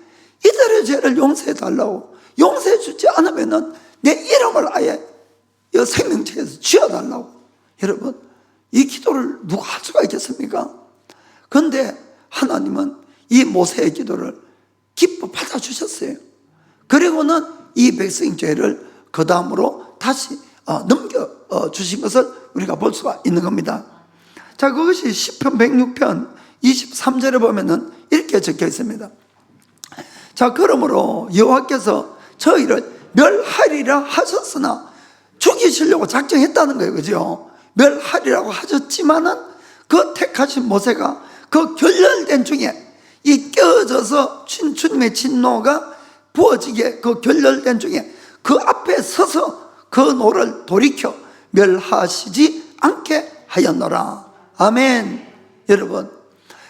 이들의 죄를 용서해 달라고. 용서해 주지 않으면 내 이름을 아예 이 생명책에서 지어달라고. 여러분, 이 기도를 누가 할 수가 있겠습니까? 그런데 하나님은 이 모세의 기도를 기뻐 받아주셨어요. 그리고는 이 백성의 죄를 그 다음으로 다시 넘겨주신 것을 우리가 볼 수가 있는 겁니다. 자, 그것이 시편 106편 23절에 보면은 이렇게 적혀 있습니다. 자, 그러므로 여호와께서 저희를 멸하리라 하셨으나 죽이시려고 작정했다는 거예요. 그죠? 멸하리라고 하셨지만은 그 택하신 모세가 그 결렬된 중에 이 껴져서 주님의 진노가 부어지게 그 결렬된 중에 그 앞에 서서 그 노를 돌이켜 멸하시지 않게 하였노라. 아멘. 여러분,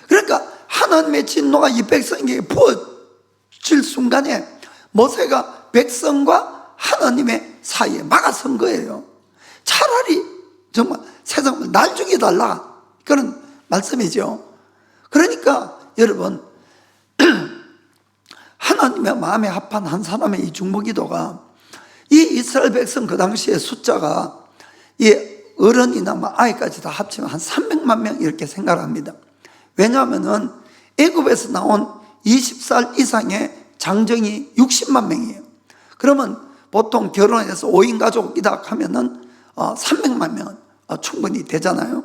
그러니까 하나님의 진노가 이 백성에게 부어질 순간에 모세가 백성과 하나님의 사이에 막아선 거예요. 차라리 정말 세상을 날 죽여달라, 그런 말씀이죠. 그러니까 여러분, 하나님의 마음에 합한 한 사람의 이 중보기도가, 이 이스라엘 백성 그 당시에 숫자가 이 어른이나 아이까지 다 합치면 한 300만 명 이렇게 생각합니다. 왜냐하면은 애굽에서 나온 20살 이상의 장정이 60만 명이에요. 그러면 보통 결혼해서 5인 가족이다 하면은 300만 명은 충분히 되잖아요.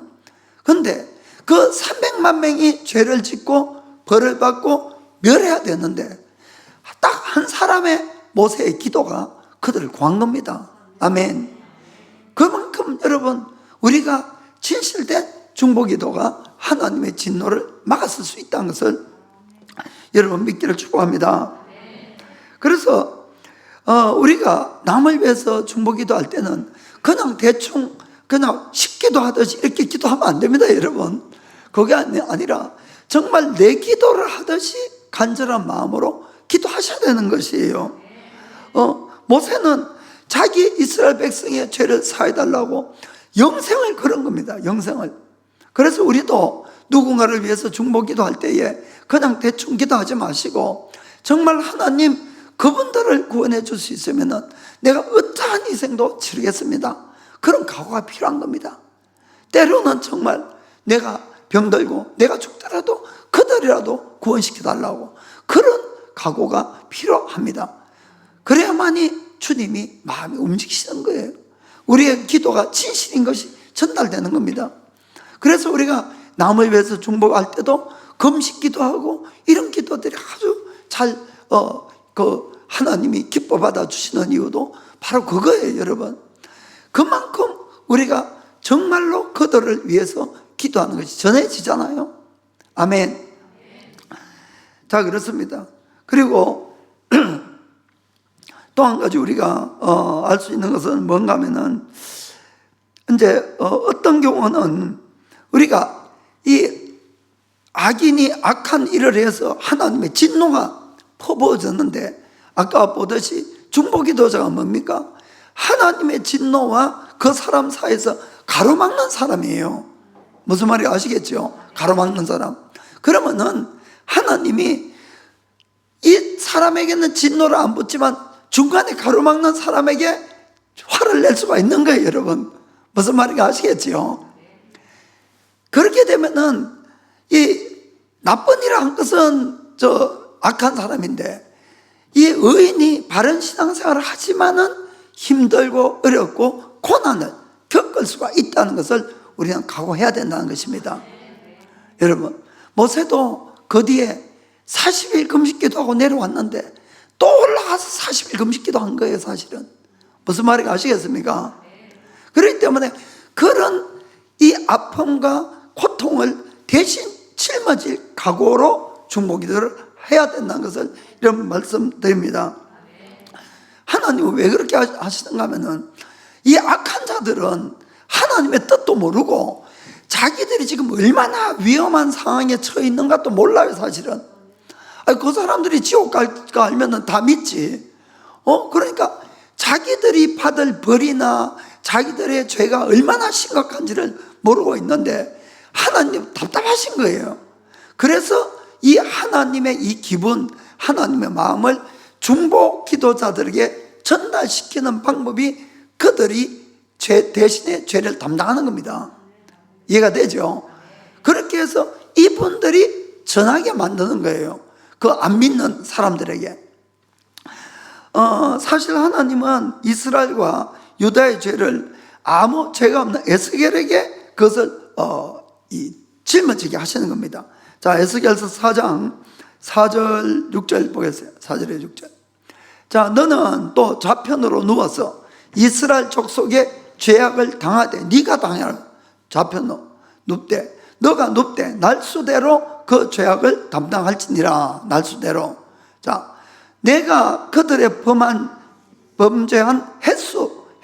그런데 그 300만 명이 죄를 짓고 벌을 받고 멸해야 되는데 딱 한 사람의 모세의 기도가 그들을 구한 겁니다. 아멘. 그만큼 여러분, 우리가 진실된 중보기도가 하나님의 진노를 막았을 수 있다는 것을 여러분 믿기를 축복합니다. 그래서 우리가 남을 위해서 중보기도 할 때는 그냥 대충 그냥 쉽기도 하듯이 이렇게 기도하면 안 됩니다. 여러분, 그게 아니라 정말 내 기도를 하듯이 간절한 마음으로 기도하셔야 되는 것이에요. 모세는 자기 이스라엘 백성의 죄를 사해달라고 영생을 걸은 겁니다. 영생을. 그래서 우리도 누군가를 위해서 중보기도 할 때에 그냥 대충 기도하지 마시고 정말 하나님 그분들을 구원해 줄 수 있으면 내가 어떠한 희생도 치르겠습니다, 그런 각오가 필요한 겁니다. 때로는 정말 내가 병들고 내가 죽더라도 그들이라도 구원시켜 달라고, 그런 각오가 필요합니다. 그래야만이 주님이 마음이 움직이시는 거예요. 우리의 기도가 진실인 것이 전달되는 겁니다. 그래서 우리가 남을 위해서 중보할 때도 금식 기도하고 이런 기도들이 아주 잘 하나님이 기뻐 받아 주시는 이유도 바로 그거예요. 여러분, 그만큼 우리가 정말로 그들을 위해서 기도하는 것이 전해지잖아요. 아멘. 자, 그렇습니다. 그리고 또 한 가지 우리가 알 수 있는 것은 뭔가 하면은, 이제 어떤 경우는 우리가 이 악인이 악한 일을 해서 하나님의 진노가 퍼부어졌는데, 아까 보듯이 중보기도자가 뭡니까? 하나님의 진노와 그 사람 사이에서 가로막는 사람이에요. 무슨 말인지 아시겠죠? 가로막는 사람. 그러면은 하나님이 이 사람에게는 진노를 안 붙지만 중간에 가로막는 사람에게 화를 낼 수가 있는 거예요. 여러분, 무슨 말인지 아시겠죠? 그렇게 되면은 이 나쁜 일을 한 것은 악한 사람인데, 이 의인이 바른 신앙생활을 하지만은 힘들고 어렵고 고난을 겪을 수가 있다는 것을 우리는 각오해야 된다는 것입니다. 여러분, 모세도 그 뒤에 40일 금식기도 하고 내려왔는데 또 올라가서 40일 금식기도 한 거예요. 사실은 무슨 말인지 아시겠습니까? 그렇기 때문에 그런 이 아픔과 고통을 대신 짊어질 각오로 중보기도를 해야 된다는 것을 이런 말씀드립니다. 하나님은 왜 그렇게 하시는가 하면은, 이 악한 자들은 하나님의 뜻도 모르고 자기들이 지금 얼마나 위험한 상황에 처해 있는가도 몰라요. 사실은 그 사람들이 지옥 갈까 알면은 다 믿지. 그러니까 자기들이 받을 벌이나 자기들의 죄가 얼마나 심각한지를 모르고 있는데 하나님 답답하신 거예요. 그래서 이 하나님의 이 기분, 하나님의 마음을 중보 기도자들에게 전달시키는 방법이 그들이 죄 대신에 죄를 담당하는 겁니다. 이해가 되죠? 그렇게 해서 이분들이 전하게 만드는 거예요. 그 안 믿는 사람들에게. 사실 하나님은 이스라엘과 유다의 죄를 아무 죄가 없는 에스겔에게 그것을 이 짊어지게 하시는 겁니다. 자, 에스겔서 4장 4절 6절 보겠어요. 4절에 6절. 자, 너는 또 좌편으로 누워서 이스라엘 족속의 죄악을 당하되, 네가 당하라. 좌편으로 눕되, 너가 눕되 날수대로 그 죄악을 담당할지니라. 날수대로. 자, 내가 그들의 범죄한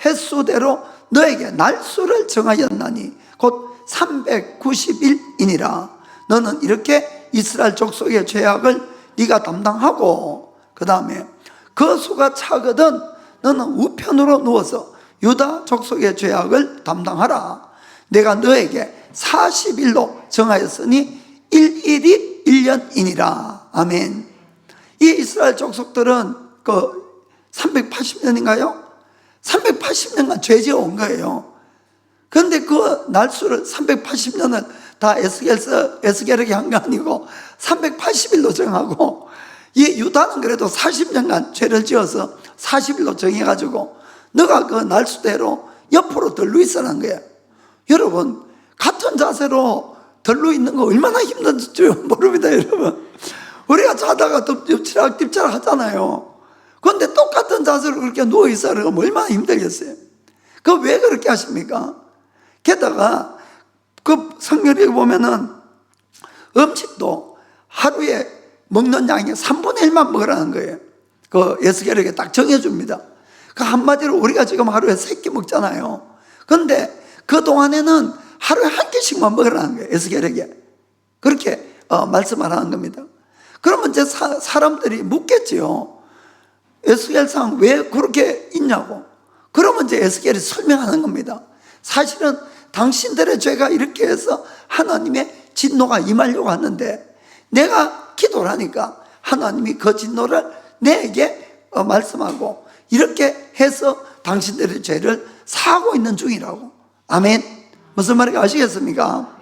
횟수대로 너에게 날수를 정하였나니 곧 390일이니라. 너는 이렇게 이스라엘 족속의 죄악을 네가 담당하고, 그 다음에 그 수가 차거든 너는 우편으로 누워서 유다 족속의 죄악을 담당하라. 내가 너에게 40일로 정하였으니 1일이 1년이니라. 아멘. 이 이스라엘 족속들은 그 380년인가요? 380년간 죄 지어온 거예요. 그런데 그 날수를 380년을 다 에스겔에게 한 거 아니고 380일로 정하고, 이 유다는 그래도 40년간 죄를 지어서 40일로 정해가지고 너가 그 날수대로 옆으로 덜루 있으라는 거예요. 여러분, 같은 자세로 덜루 있는 거 얼마나 힘든지 모릅니다, 여러분. 우리가 자다가 엎치락 하잖아요. 그런데 똑같은 자세로 그렇게 누워있으라고 하면 얼마나 힘들겠어요. 그 왜 그렇게 하십니까? 게다가 그 성경에 보면은 음식도 하루에 먹는 양의 3분의 1만 먹으라는 거예요. 그 에스겔에게 딱 정해줍니다. 그 한마디로 우리가 지금 하루에 3끼 먹잖아요. 그런데 그 동안에는 하루에 1끼씩만 먹으라는 거예요. 에스겔에게 그렇게 말씀하라는 겁니다. 그러면 이제 사람들이 묻겠지요. 에스겔상 왜 그렇게 있냐고. 그러면 이제 에스겔이 설명하는 겁니다. 사실은 당신들의 죄가 이렇게 해서 하나님의 진노가 임하려고 하는데, 내가 기도를 하니까 하나님이 그 진노를 내게 말씀하고 이렇게 해서 당신들의 죄를 사하고 있는 중이라고. 아멘. 무슨 말인지 아시겠습니까?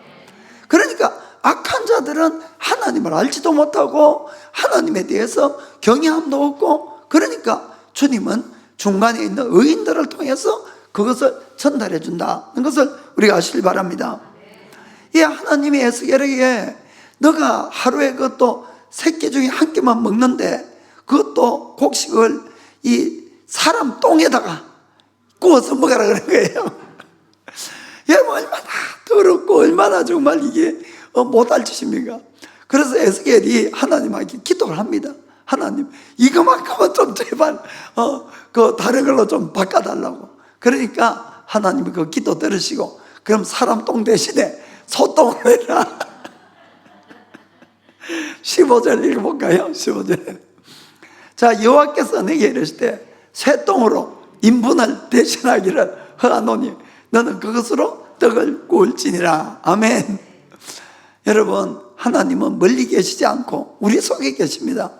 그러니까 악한 자들은 하나님을 알지도 못하고 하나님에 대해서 경외함도 없고, 그러니까 주님은 중간에 있는 의인들을 통해서 그것을 전달해 준다는 것을 우리가 아시길 바랍니다. 이 하나님이 에스겔에게 너가 하루에 그것도 3끼 중에 1끼만 먹는데 그것도 곡식을 이 사람 똥에다가 구워서 먹으라 그런 거예요. 여러분, 얼마나 더럽고 얼마나 정말 이게 못할 짓입니까? 그래서 에스겔이 하나님에게 기도를 합니다. 하나님, 이거만큼은 좀 제발 그 다른 걸로 좀 바꿔달라고. 그러니까 하나님이 그 기도 들으시고, 그럼 사람 똥 대신에 소똥을 해라. 15절 읽어볼까요? 15절. 자, 여호와께서 내게 이르시되 쇠똥으로 인분을 대신하기를 허하노니 너는 그것으로 떡을 구울지니라. 아멘. 여러분, 하나님은 멀리 계시지 않고 우리 속에 계십니다.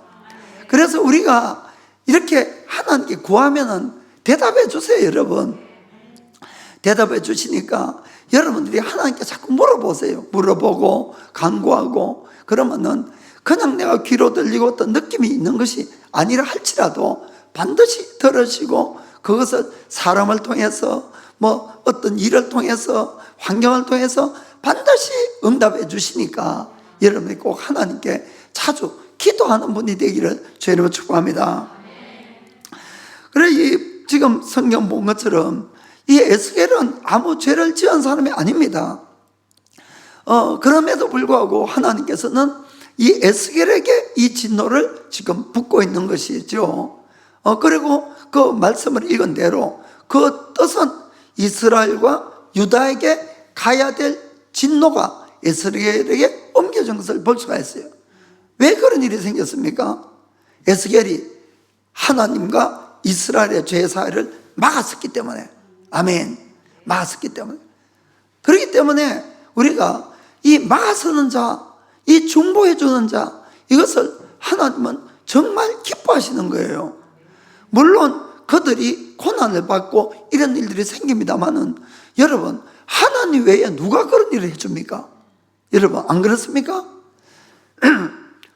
그래서 우리가 이렇게 하나님께 구하면은 대답해 주세요. 여러분, 대답해 주시니까 여러분들이 하나님께 자꾸 물어보세요. 물어보고 간구하고, 그러면은 그냥 내가 귀로 들리고 어떤 느낌이 있는 것이 아니라 할지라도 반드시 들으시고, 그것을 사람을 통해서 뭐 어떤 일을 통해서 환경을 통해서 반드시 응답해 주시니까 여러분이 꼭 하나님께 자주 기도하는 분이 되기를 주님으로 축복합니다. 그래, 지금 성경 본 것처럼 이 에스겔은 아무 죄를 지은 사람이 아닙니다. 그럼에도 불구하고 하나님께서는 이 에스겔에게 이 진노를 지금 붓고 있는 것이죠. 그리고 그 말씀을 읽은 대로 그 뜻은 이스라엘과 유다에게 가야 될 진노가 에스겔에게 옮겨진 것을 볼 수가 있어요. 왜 그런 일이 생겼습니까? 에스겔이 하나님과 이스라엘의 죄 사이를 막았었기 때문에. 아멘. 막았었기 때문에. 그렇기 때문에 우리가 이 막아서는 자, 이 중보해 주는 자, 이것을 하나님은 정말 기뻐하시는 거예요. 물론 그들이 고난을 받고 이런 일들이 생깁니다만은, 여러분, 하나님 외에 누가 그런 일을 해줍니까? 여러분, 안 그렇습니까?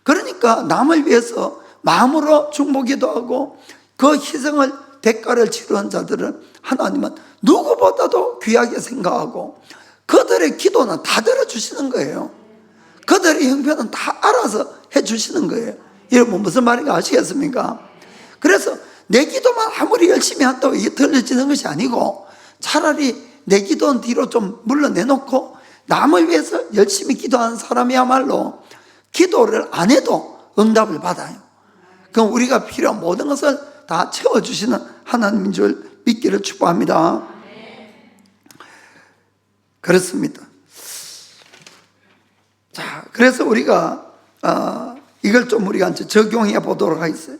그러니까 남을 위해서 마음으로 중보기도 하고 그 희생을 대가를 치르는 자들은 하나님은 누구보다도 귀하게 생각하고 그들의 기도는 다 들어주시는 거예요. 그들의 형편은 다 알아서 해주시는 거예요. 여러분 무슨 말인가 아시겠습니까? 그래서 내 기도만 아무리 열심히 한다고 이게 들려지는 것이 아니고, 차라리 내 기도는 뒤로 좀 물러내놓고 남을 위해서 열심히 기도하는 사람이야말로 기도를 안 해도 응답을 받아요. 그럼 우리가 필요한 모든 것을 다 채워주시는 하나님인 줄 믿기를 축복합니다. 그렇습니다. 자, 그래서 우리가 이걸 좀 우리가 이제 적용해 보도록 하겠어요.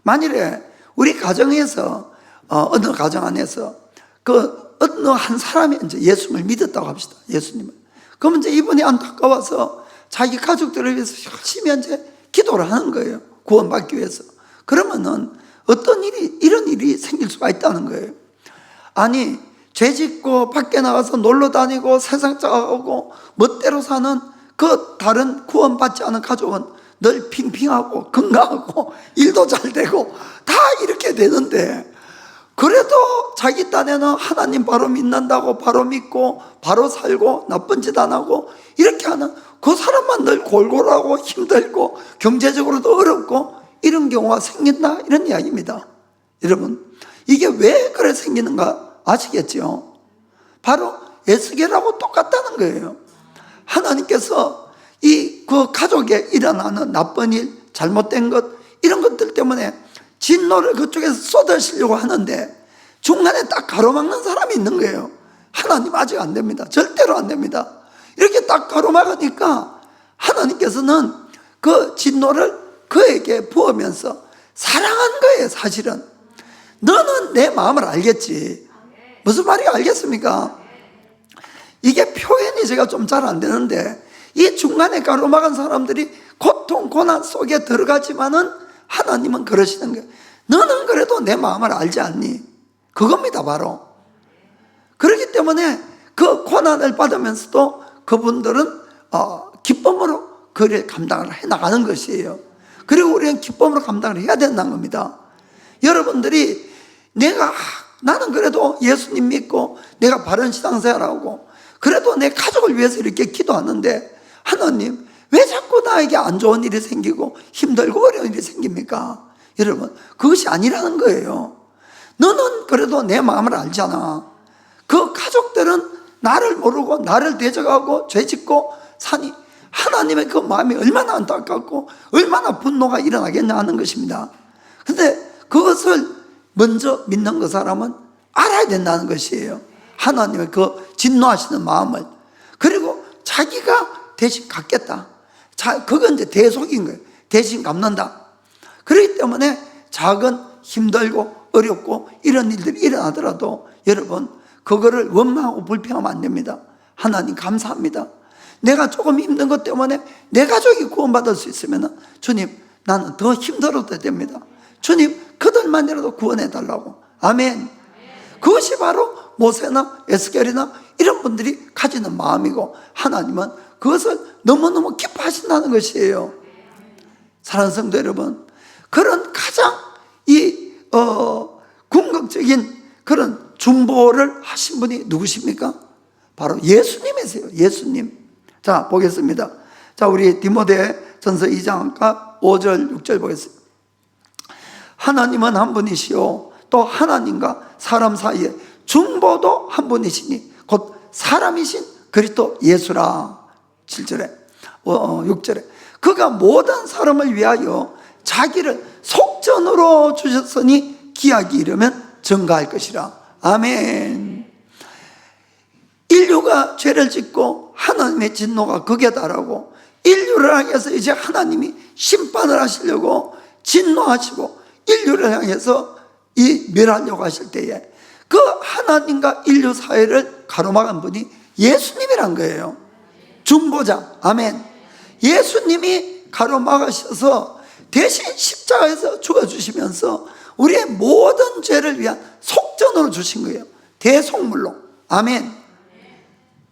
만일에 우리 가정에서 어느 가정 안에서 그 어느 한 사람이 이제 예수님을 믿었다고 합시다. 예수님을. 그러면 이제 이분이 안타까워서 자기 가족들을 위해서 열심히 이제 기도를 하는 거예요. 구원받기 위해서. 그러면은 어떤 일이, 이런 일이 생길 수가 있다는 거예요. 아니, 죄 짓고 밖에 나가서 놀러 다니고 세상 짜고 멋대로 사는 그 다른 구원받지 않은 가족은 늘 핑핑하고 건강하고 일도 잘 되고 다 이렇게 되는데, 그래도 자기 딴에는 하나님 바로 믿는다고 바로 믿고 바로 살고 나쁜 짓 안 하고 이렇게 하는 그 사람만 늘 골골하고 힘들고 경제적으로도 어렵고 이런 경우가 생긴다, 이런 이야기입니다. 여러분, 이게 왜 그래 생기는가 아시겠죠? 바로 에스겔하고 똑같다는 거예요. 하나님께서 그 가족에 일어나는 나쁜 일, 잘못된 것, 이런 것들 때문에 진노를 그쪽에서 쏟으시려고 하는데 중간에 딱 가로막는 사람이 있는 거예요. 하나님 아직 안 됩니다. 절대로 안 됩니다. 이렇게 딱 가로막으니까 하나님께서는 그 진노를 그에게 부으면서 사랑한 거예요. 사실은 너는 내 마음을 알겠지. 무슨 말인지 알겠습니까? 이게 표현이 제가 좀 잘 안 되는데, 이 중간에 가로막은 사람들이 고통, 고난 속에 들어가지만은 하나님은 그러시는 거예요. 너는 그래도 내 마음을 알지 않니? 그겁니다, 바로. 그렇기 때문에 그 고난을 받으면서도 그분들은 기쁨으로 그를 감당을 해 나가는 것이에요. 그리고 우리는 기쁨으로 감당을 해야 된다는 겁니다. 여러분들이 나는 그래도 예수님 믿고 내가 바른 신앙생활하고 그래도 내 가족을 위해서 이렇게 기도하는데, 하나님 왜 자꾸 나에게 안 좋은 일이 생기고 힘들고 어려운 일이 생깁니까? 여러분, 그것이 아니라는 거예요. 너는 그래도 내 마음을 알잖아. 그 가족들은 나를 모르고 나를 대적하고 죄짓고 사니 하나님의 그 마음이 얼마나 안타깝고 얼마나 분노가 일어나겠냐 하는 것입니다. 근데 그것을 먼저 믿는 그 사람은 알아야 된다는 것이에요. 하나님의 그 진노하시는 마음을. 그리고 자기가 대신 갚겠다. 그건 이제 대속인 거예요. 대신 갚는다. 그렇기 때문에 작은 힘들고 어렵고 이런 일들이 일어나더라도 여러분, 그거를 원망하고 불평하면 안 됩니다. 하나님 감사합니다. 내가 조금 힘든 것 때문에 내 가족이 구원받을 수 있으면 주님, 나는 더 힘들어도 됩니다. 주님, 그들만이라도 구원해 달라고. 아멘. 그것이 바로 모세나 에스겔이나 이런 분들이 가지는 마음이고, 하나님은 그것을 너무너무 기뻐하신다는 것이에요. 사랑하는 성도 여러분, 그런 가장 궁극적인 그런 중보를 하신 분이 누구십니까? 바로 예수님이세요. 예수님. 자, 보겠습니다. 자, 우리 디모데전서 2장과 5절, 6절 보겠습니다. 하나님은 한 분이시요 또 하나님과 사람 사이에 중보도 한 분이시니 곧 사람이신 그리스도 예수라. 7절에 6절에 그가 모든 사람을 위하여 자기를 속전으로 주셨으니 기약이 이르면 증가할 것이라. 아멘. 인류가 죄를 짓고 하나님의 진노가 극에 달하고 인류를 향해서 이제 하나님이 심판을 하시려고 진노하시고 인류를 향해서 멸하려고 하실 때에 그 하나님과 인류 사이를 가로막은 분이 예수님이란 거예요. 중보자. 아멘. 예수님이 가로막으셔서 대신 십자가에서 죽어주시면서 우리의 모든 죄를 위한 속전으로 주신 거예요. 대속물로. 아멘.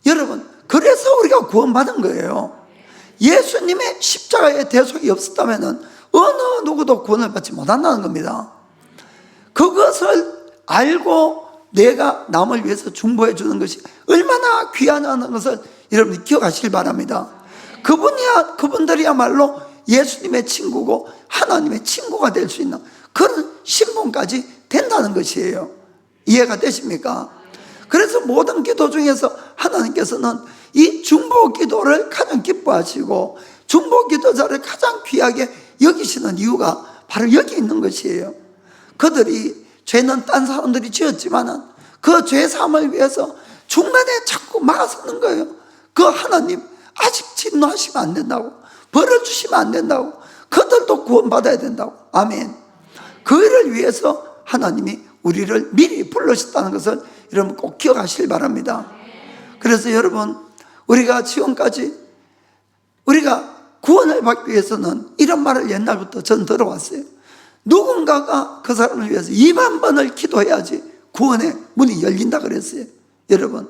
여러분, 그래서 우리가 구원받은 거예요. 예수님의 십자가의 대속이 없었다면 어느 누구도 구원을 받지 못한다는 겁니다. 그것을 알고 내가 남을 위해서 중보해 주는 것이 얼마나 귀하다는 것을 여러분이 기억하시길 바랍니다. 그분들이야말로 예수님의 친구고 하나님의 친구가 될 수 있는 그런 신분까지 된다는 것이에요. 이해가 되십니까? 그래서 모든 기도 중에서 하나님께서는 이 중보 기도를 가장 기뻐하시고 중보 기도자를 가장 귀하게 여기시는 이유가 바로 여기 있는 것이에요. 그들이 죄는 딴 사람들이 지었지만은 그 죄 사함을 위해서 중간에 자꾸 막아서는 거예요. 그 하나님 아직 진노하시면 안 된다고, 벌을 주시면 안 된다고, 그들도 구원받아야 된다고. 아멘. 그 일을 위해서 하나님이 우리를 미리 불러셨다는 것을 여러분 꼭 기억하시길 바랍니다. 그래서 여러분, 우리가 지금까지 우리가 구원을 받기 위해서는 이런 말을 옛날부터 전 들어왔어요. 누군가가 그 사람을 위해서 2만 번을 기도해야지 구원의 문이 열린다 그랬어요. 여러분,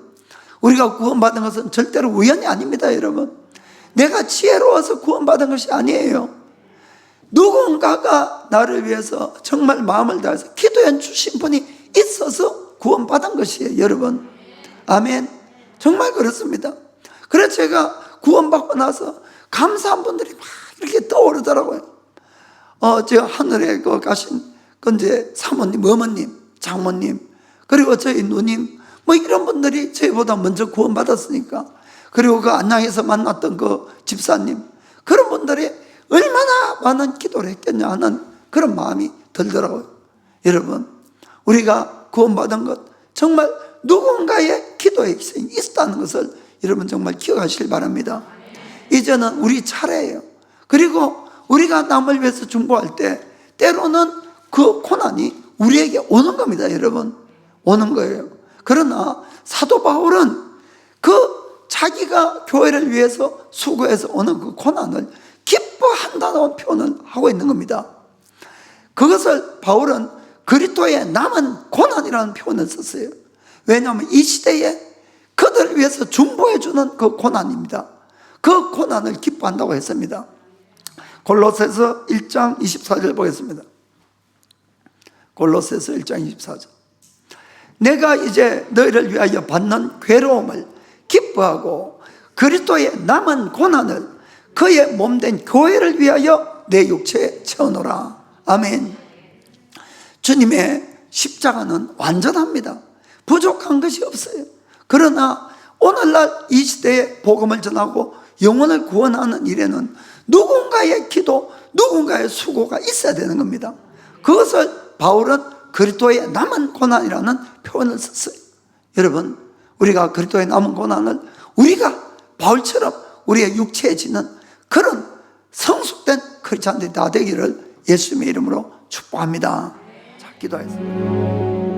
우리가 구원받은 것은 절대로 우연이 아닙니다. 여러분, 내가 지혜로워서 구원받은 것이 아니에요. 누군가가 나를 위해서 정말 마음을 다해서 기도해 주신 분이 있어서 구원받은 것이에요. 여러분, 아멘. 정말 그렇습니다. 그래서 제가 구원받고 나서 감사한 분들이 막 이렇게 떠오르더라고요. 제가 하늘에 가신 이제 사모님, 어머님, 장모님, 그리고 저희 누님, 뭐 이런 분들이 저희보다 먼저 구원받았으니까, 그리고 그 안양에서 만났던 그 집사님, 그런 분들이 얼마나 많은 기도를 했겠냐 하는 그런 마음이 들더라고요. 여러분, 우리가 구원받은 것 정말 누군가의 기도의 희생이 있었다는 것을 여러분 정말 기억하시길 바랍니다. 이제는 우리 차례예요. 그리고 우리가 남을 위해서 중보할 때 때로는 그 고난이 우리에게 오는 겁니다. 여러분, 오는 거예요. 그러나 사도 바울은 그 자기가 교회를 위해서 수고해서 오는 그 고난을 기뻐한다는 표현을 하고 있는 겁니다. 그것을 바울은 그리스도의 남은 고난이라는 표현을 썼어요. 왜냐하면 이 시대에 그들을 위해서 중보해 주는 그 고난입니다. 그 고난을 기뻐한다고 했습니다. 골로새서 1장 24절 보겠습니다. 골로새서 1장 24절. 내가 이제 너희를 위하여 받는 괴로움을 기뻐하고 그리스도의 남은 고난을 그의 몸된 교회를 위하여 내 육체에 채워놓으라. 아멘. 주님의 십자가는 완전합니다. 부족한 것이 없어요. 그러나 오늘날 이 시대에 복음을 전하고 영혼을 구원하는 일에는 누군가의 기도, 누군가의 수고가 있어야 되는 겁니다. 그것을 바울은 그리스도의 남은 고난이라는 표현을 썼어요. 여러분, 우리가 그리스도의 남은 고난을 우리가 바울처럼 우리의 육체에 지는 그런 성숙된 크리스찬들이 다 되기를 예수님의 이름으로 축복합니다. 자, 기도하겠습니다.